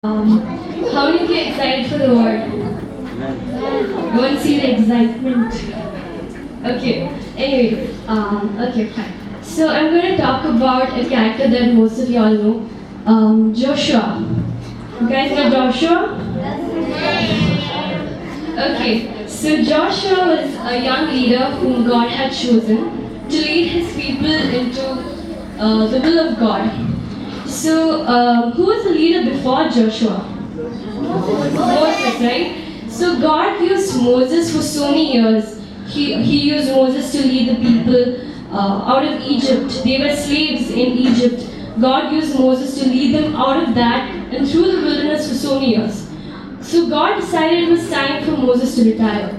Um, how do you get excited for the word? Go and see the excitement. Okay. Anyway, okay, fine. So I'm going to talk about a character that most of y'all know, Joshua. You guys know Joshua? Okay. So Joshua was a young leader whom God had chosen to lead his people into the will of God. So, who was the leader before Joshua? Moses, right? So God used Moses for so many years. He used Moses to lead the people out of Egypt. They were slaves in Egypt. God used Moses to lead them out of that and through the wilderness for so many years. So God decided it was time for Moses to retire.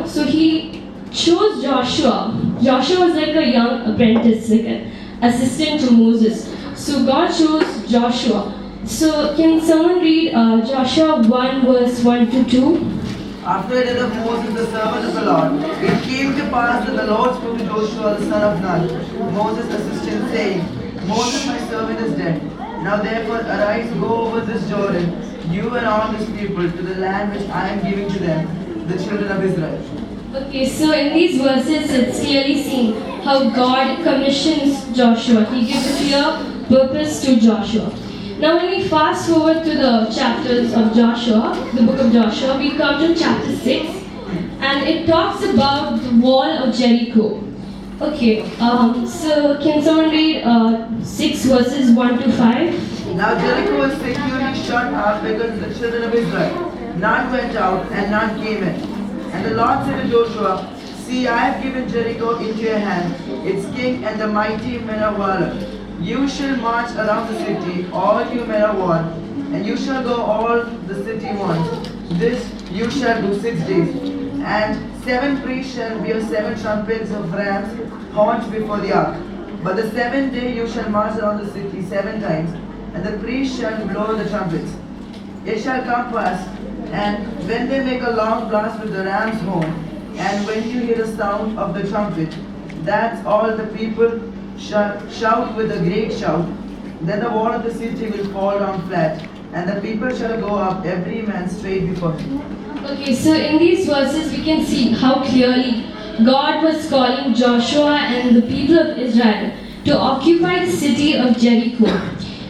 So he chose Joshua. Joshua was like a young apprentice, like an assistant to Moses. So God chose Joshua. So can someone read Joshua 1 verse 1 to 2? After the death of Moses, the servant of the Lord, it came to pass that the Lord spoke to Joshua the son of Nun, Moses' assistant, saying, Moses, my servant, is dead. Now therefore arise, go over this Jordan, you and all this people, to the land which I am giving to them, the children of Israel. Okay, so in these verses it's clearly seen how God commissions Joshua. He gives a clear purpose to Joshua. Now when we fast forward to the chapters of Joshua, the book of Joshua, we come to chapter 6 and it talks about the wall of Jericho. Okay, so can someone read 6 verses 1 to 5? Now Jericho was securely shut up because the children of Israel, none went out and none came in. And the Lord said to Joshua, See, I have given Jericho into your hand, its king and the mighty men of valor. You shall march around the city, all you men of war, and you shall go all the city once. This you shall do 6 days. And 7 priests shall bear 7 trumpets of rams' horns before the ark. But the 7th day you shall march around the city 7 times, and the priests shall blow the trumpets. It shall come pass, and when they make a long blast with the ram's horn, and when you hear the sound of the trumpet, that's all the people shall shout with a great shout. Then the wall of the city will fall down flat, and the people shall go up every man straight before him. Okay, so in these verses we can see how clearly God was calling Joshua and the people of Israel to occupy the city of Jericho.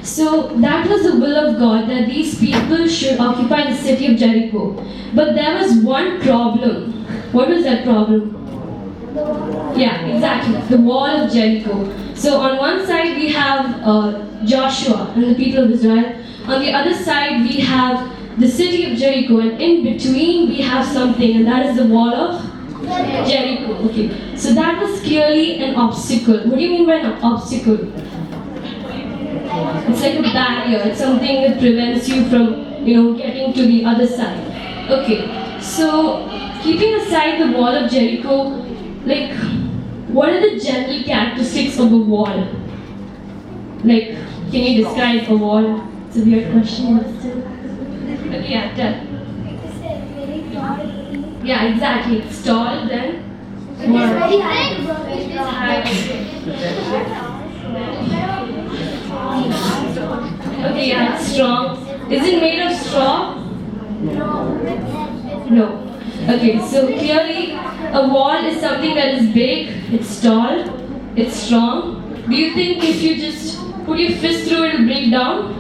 So that was the will of God, that these people should occupy the city of Jericho. But there was one problem. What was that problem? Yeah, exactly. The wall of Jericho. So on one side we have Joshua and the people of Israel. On the other side we have the city of Jericho. And in between we have something, and that is the wall of Jericho. Okay. So that was clearly an obstacle. What do you mean by an obstacle? It's like a barrier. It's something that prevents you from, getting to the other side. Okay. So keeping aside the wall of Jericho, like, what are the general characteristics of a wall? Like, can you describe a wall? It's a weird question, but still. Okay, yeah, tell. Yeah, exactly. It's tall, then what? It is high. Okay, yeah, it's strong. Is it made of straw? No. Okay, so clearly a wall is something that is big, it's tall, it's strong. Do you think if you just put your fist through it, it'll break down?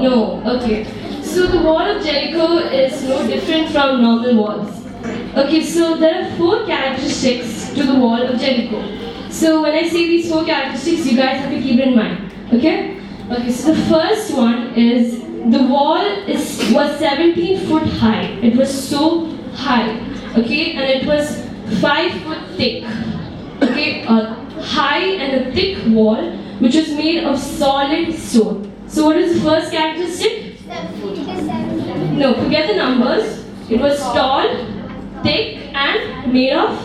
No. Okay. So the wall of Jericho is no different from normal walls. Okay, so there are 4 characteristics to the wall of Jericho. So when I say these 4 characteristics, you guys have to keep it in mind. Okay? Okay, so the first one is the wall was 17 foot high. It was so high, okay, and it was 5 foot thick, okay, a high and a thick wall which was made of solid stone. So what is the first characteristic? No, forget the numbers. It was tall, thick and made of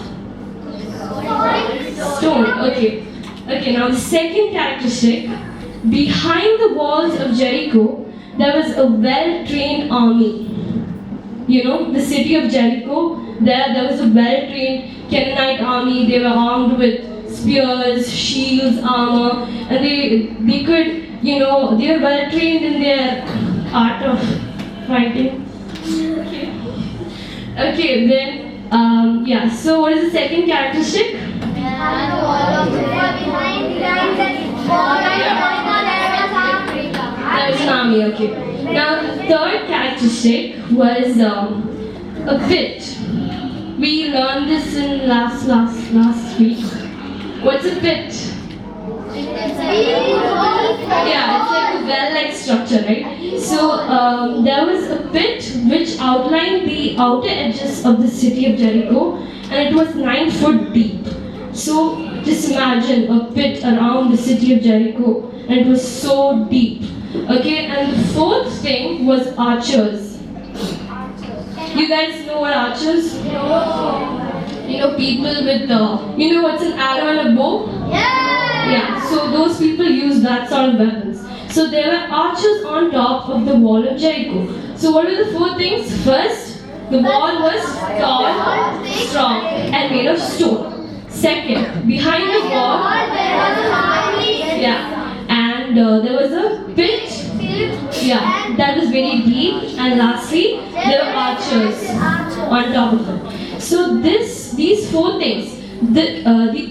stone. Okay, now the second characteristic, behind the walls of Jericho there was a well-trained army. The city of Jericho, there was a well-trained Canaanite army. They were armed with spears, shields, armor, and they could, they were well-trained in their art of fighting. Okay. Okay, then, yeah, so what is the second characteristic? That was an army, okay. Now, the third characteristic was a pit. We learned this in last week. What's a pit? Yeah, it's like a well-like structure, right? So there was a pit which outlined the outer edges of the city of Jericho, and it was 9 foot deep. So just imagine a pit around the city of Jericho, and it was so deep. Okay, and the fourth thing was archers. You guys know what archers? You know, people with you know what's an arrow and a bow? Yeah, so those people use that sort of weapons. So there were archers on top of the wall of Jericho. So what were the four things? First, the wall was tall, strong, and made of stone. Second, behind the wall, yeah, and there was a pit, yeah, that was very deep. And lastly, there were archers on top of it. So these four things,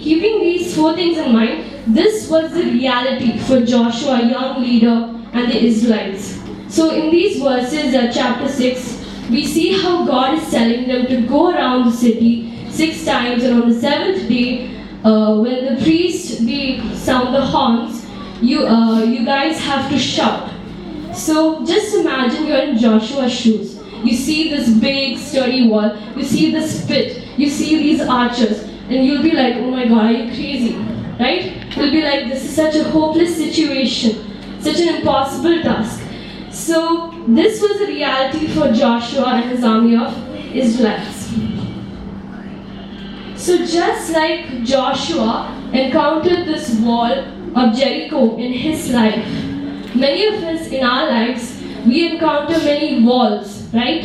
keeping these four things in mind, this was the reality for Joshua, a young leader, and the Israelites. So in these verses, chapter 6, we see how God is telling them to go around the city 6 times, and on the 7th day, when the priests they sound the horns, you guys have to shout. So just imagine you're in Joshua's shoes. You see this big sturdy wall, you see this pit, you see these archers, and you'll be like, oh my God, are you crazy? Right? You'll be like, this is such a hopeless situation, such an impossible task. So this was a reality for Joshua and his army of Israelites. So just like Joshua encountered this wall of Jericho in his life, many of us in our lives, we encounter many walls, right?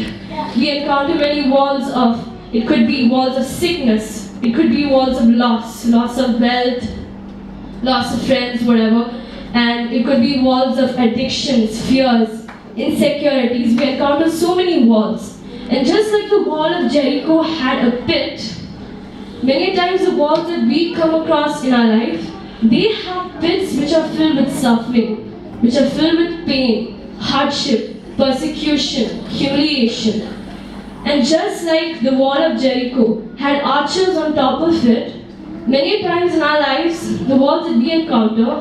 We encounter many walls of, it could be walls of sickness, it could be walls of loss of wealth, loss of friends, whatever, and it could be walls of addictions, fears, insecurities. We encounter so many walls. And just like the wall of Jericho had a pit, many times the walls that we come across in our life, they have pits which are filled with suffering, which are filled with pain, hardship, persecution, humiliation. And just like the wall of Jericho had archers on top of it, many times in our lives, the walls that we encounter,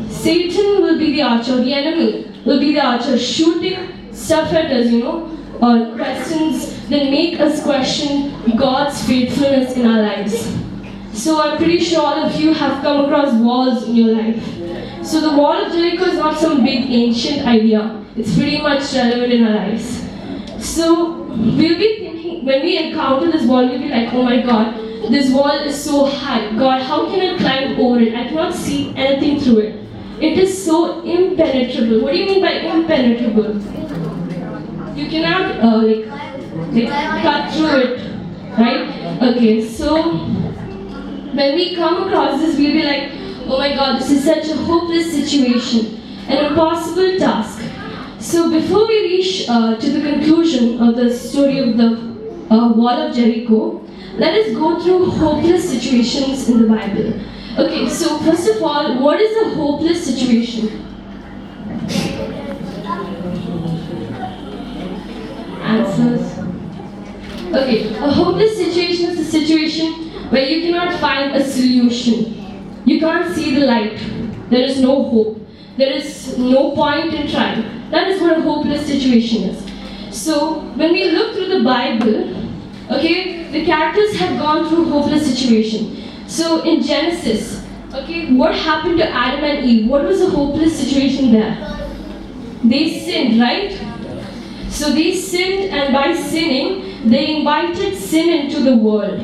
Satan will be the archer, the enemy will be the archer, shooting stuff at us, or questions that make us question God's faithfulness in our lives. So I'm pretty sure all of you have come across walls in your life. So the wall of Jericho is not some big ancient idea. It's pretty much relevant in our lives. So we'll be thinking, when we encounter this wall, we'll be like, oh my God, this wall is so high. God, how can I climb over it? I cannot see anything through it. It is so impenetrable. What do you mean by impenetrable? You cannot cut through it, right? Okay, so when we come across this, we'll be like, oh my God, this is such a hopeless situation, an impossible task. So before we reach to the conclusion of the story of the wall of Jericho, let us go through hopeless situations in the Bible. Okay, so first of all, what is a hopeless situation? Answers. Okay, a hopeless situation is a situation where you cannot find a solution. You can't see the light. There is no hope. There is no point in trying. That is what a hopeless situation is. So when we look through the Bible, okay, the characters have gone through hopeless situation. So in Genesis, okay, what happened to Adam and Eve? What was a hopeless situation there? They sinned, right? So they sinned, and by sinning, they invited sin into the world.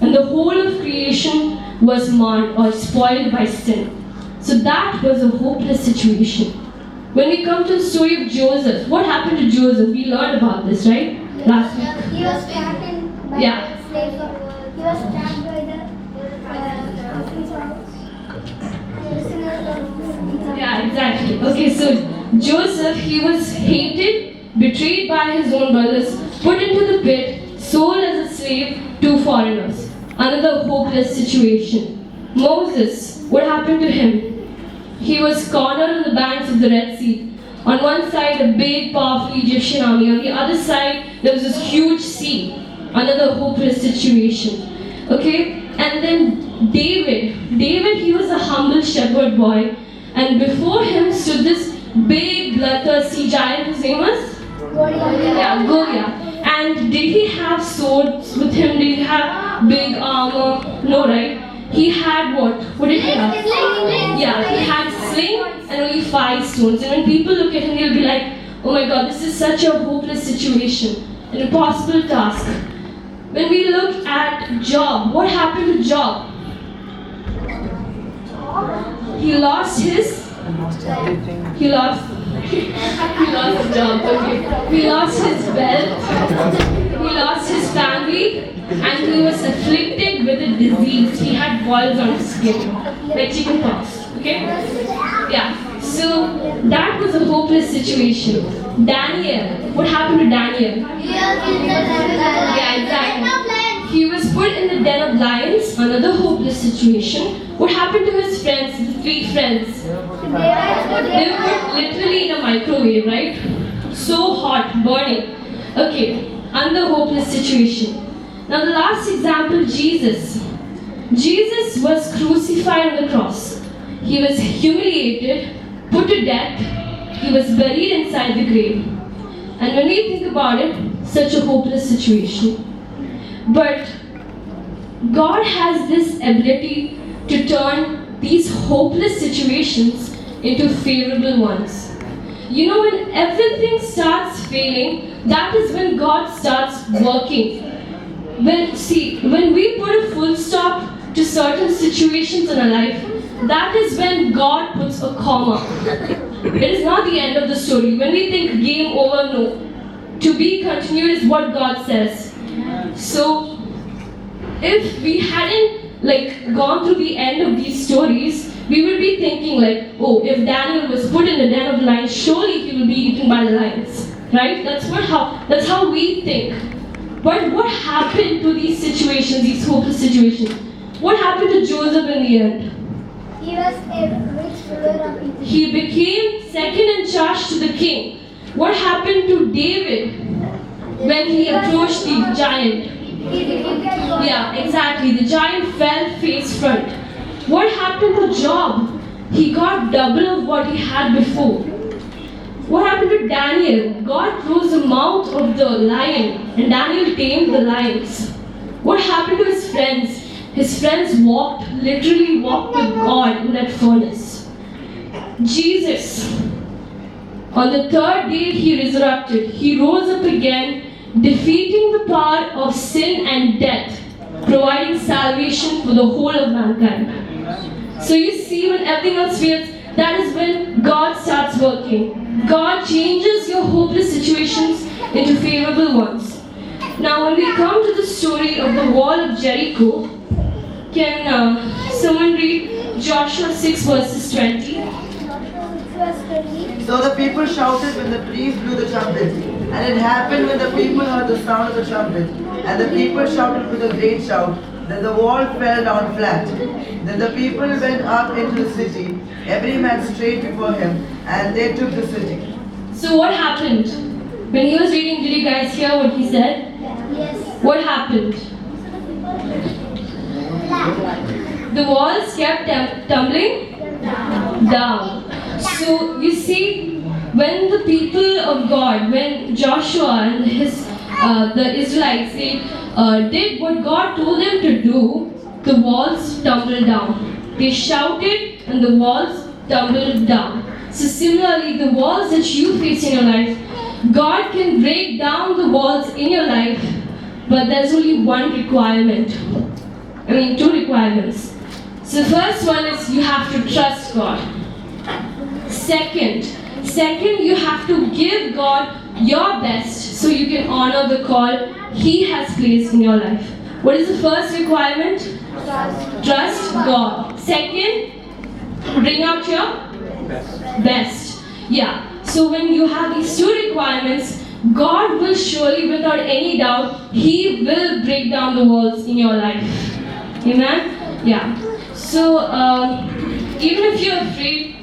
And the whole of creation was marred or spoiled by sin. So that was a hopeless situation. When we come to the story of Joseph, what happened to Joseph? We learned about this, right? Last week. He was trapped by the slaves of he was trapped by the yeah, exactly. Okay, so Joseph, he was hated, betrayed by his own brothers, put into the pit, sold as a slave to foreigners. Another hopeless situation. Moses, what happened to him? He was cornered on the banks of the Red Sea. On one side, a big, powerful Egyptian army. On the other side, there was this huge sea. Another hopeless situation. Okay? And then David, he was a humble shepherd boy. And before him stood this big, bloodthirsty giant. His name was? Yeah, Goliath. And did he have swords with him? Did he have big armor? No, right? He had what? What did he have? Yeah, he had sling and only 5 stones. And when people look at him, they'll be like, oh my God, this is such a hopeless situation, an impossible task. When we look at Job, what happened to Job? He lost his He lost his job, okay. He lost his wealth, he lost his family, and he was afflicted with a disease. He had boils on his skin, like chicken pox, okay? Yeah, so that was a hopeless situation. Daniel, what happened to Daniel? Yeah, exactly. He was put in the den of lions, another hopeless situation. What happened to his friends, the 3 friends? They were put literally in a microwave, right? So hot, burning. Okay, another hopeless situation. Now the last example, Jesus. Jesus was crucified on the cross. He was humiliated, put to death. He was buried inside the grave. And when we think about it, such a hopeless situation. But God has this ability to turn these hopeless situations into favorable ones. You know, when everything starts failing, that is when God starts working. When we put a full stop to certain situations in our life, that is when God puts a comma. It is not the end of the story. When we think game over, no. To be continued is what God says. So, if we hadn't gone through the end of these stories, we would be thinking oh, if Daniel was put in the den of lions, surely he will be eaten by the lions, right? That's how we think. But what happened to these situations, these hopeless situations? What happened to Joseph in the end? He was a rich ruler of Egypt. He became second in charge to the king. What happened to David when he approached the giant? Yeah, exactly. The giant fell face front. What happened to Job? He got double of what he had before. What happened to Daniel? God closed the mouth of the lion and Daniel tamed the lions. What happened to his friends? His friends literally walked with God in that furnace. Jesus, on the 3rd day he resurrected. He rose up again, defeating the power of sin and death, providing salvation for the whole of mankind. So you see, when everything else fails, that is when God starts working. God changes your hopeless situations into favorable ones. Now when we come to the story of the wall of Jericho, can someone read Joshua 6 verses 20? So the people shouted when the priest blew the trumpet. And it happened when the people heard the sound of the trumpet. And the people shouted with a great shout. Then the wall fell down flat. Then the people went up into the city, every man straight before him, and they took the city. So what happened? When he was reading, did you guys hear what he said? Yes. What happened? The walls kept tumbling down. So you see, when the people of God, when Joshua and the Israelites, they did what God told them to do, the walls tumbled down. They shouted and the walls tumbled down. So similarly, the walls that you face in your life, God can break down the walls in your life, but there's only one requirement. Two requirements. So the first one is you have to trust God. Second, you have to give God your best so you can honor the call He has placed in your life. What is the first requirement? Trust God. Second, bring out your best. Yeah. So when you have these two requirements, God will surely, without any doubt, He will break down the walls in your life. Amen? Yeah. So even if you're afraid,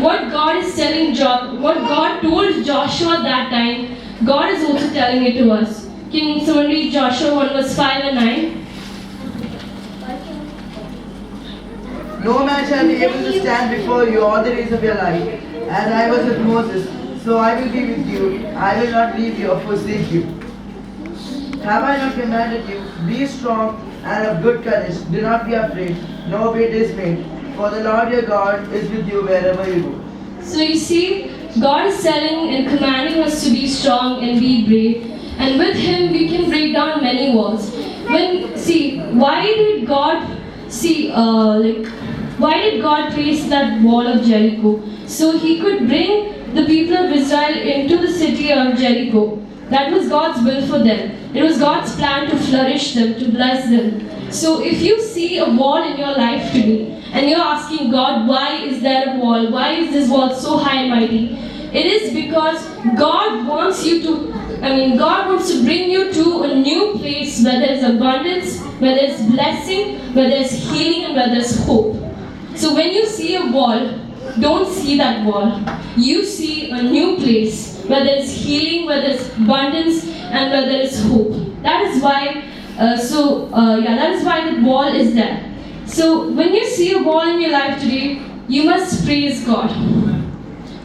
what God is telling what God told Joshua that time, God is also telling it to us. Can someone read Joshua 1 verse 5 and 9? No man shall be able to stand before you all the days of your life. As I was with Moses, so I will be with you. I will not leave you or forsake you. Have I not commanded you? Be strong and of good courage. Do not be afraid, nor be dismayed. For the Lord your God is with you wherever you go. So you see, God is telling and commanding us to be strong and be brave. And with Him, we can break down many walls. Why did God place that wall of Jericho? So He could bring the people of Israel into the city of Jericho. That was God's will for them. It was God's plan to flourish them, to bless them. So if you see a wall in your life today, and you're asking God, why is there a wall? Why is this wall so high and mighty? It is because God wants to bring you to a new place where there is abundance, where there is blessing, where there is healing, and where there is hope. So when you see a wall, don't see that wall. You see a new place where there is healing, where there is abundance, and where there is hope. That is why the wall is there. So when you see a wall in your life today, you must praise God.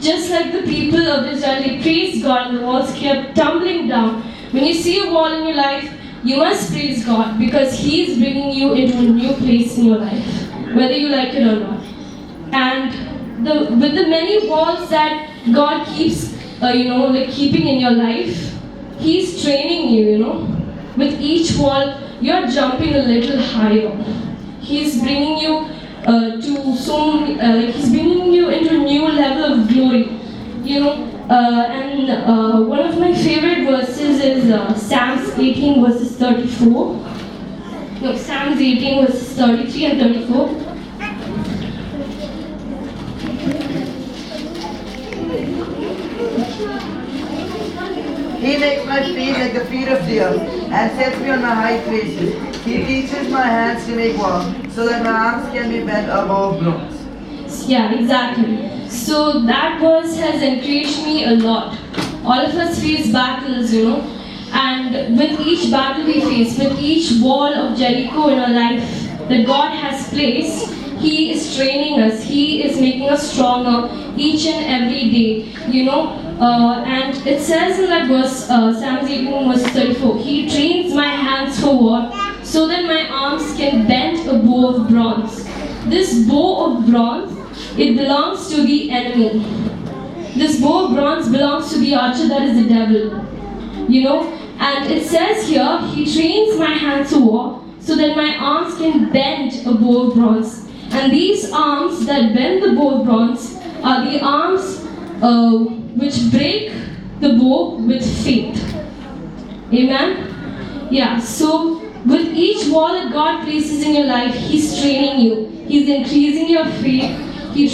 Just like the people of Israel, they praised God and the walls kept tumbling down. When you see a wall in your life, you must praise God because He is bringing you into a new place in your life, whether you like it or not. And with the many walls that God keeps, keeping in your life, He's training you, With each wall, you're jumping a little higher. He's bringing you He's bringing you into a new level of glory, And one of my favorite verses is Psalms 18 verses 34. No, Psalms 18 verses 33 and 34. He makes my feet like the feet of deer and sets me on my high places. He teaches my hands to make war so that my arms can be bent above bronze. Yeah, exactly. So that verse has encouraged me a lot. All of us face battles, and with each battle we face, with each wall of Jericho in our life that God has placed, He is training us. He is making us stronger each and every day, And it says in that verse, Psalms 18 verse 34, He trains my hands for war so that my arms can bend a bow of bronze. This bow of bronze, it belongs to the enemy. This bow of bronze belongs to the archer, that is the devil. And it says here, He trains my hands for war so that my arms can bend a bow of bronze. And these arms that bend the bow of bronze are the arms which break the bow with faith. Amen? Yeah, so with each wall that God places in your life, He's training you. He's increasing your faith. He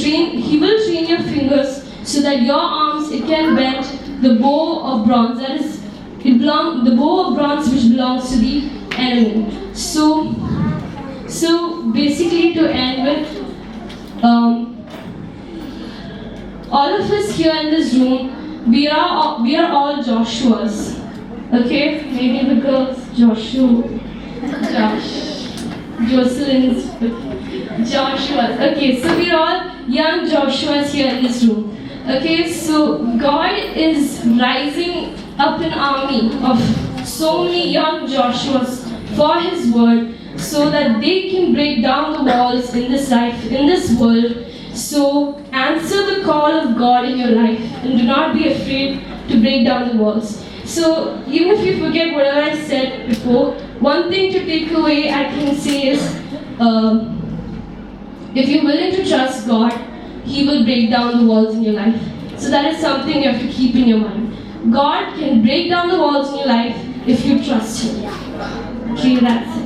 will train your fingers so that your arms, it can bend the bow of bronze. That is, the bow of bronze which belongs to the enemy. So basically to end with, all of us here in this room, we are all Joshuas. Okay? Maybe the girls, Joshua, Josh, Jocelyn's, Joshuas. Okay, so we're all young Joshuas here in this room. Okay, so God is rising up an army of so many young Joshuas for His word so that they can break down the walls in this life, in this world. So answer the call of God in your life and do not be afraid to break down the walls. So even if you forget whatever I said before, one thing to take away I can say is, if you're willing to trust God, He will break down the walls in your life. So that is something you have to keep in your mind. God can break down the walls in your life if you trust Him. Okay, that's it.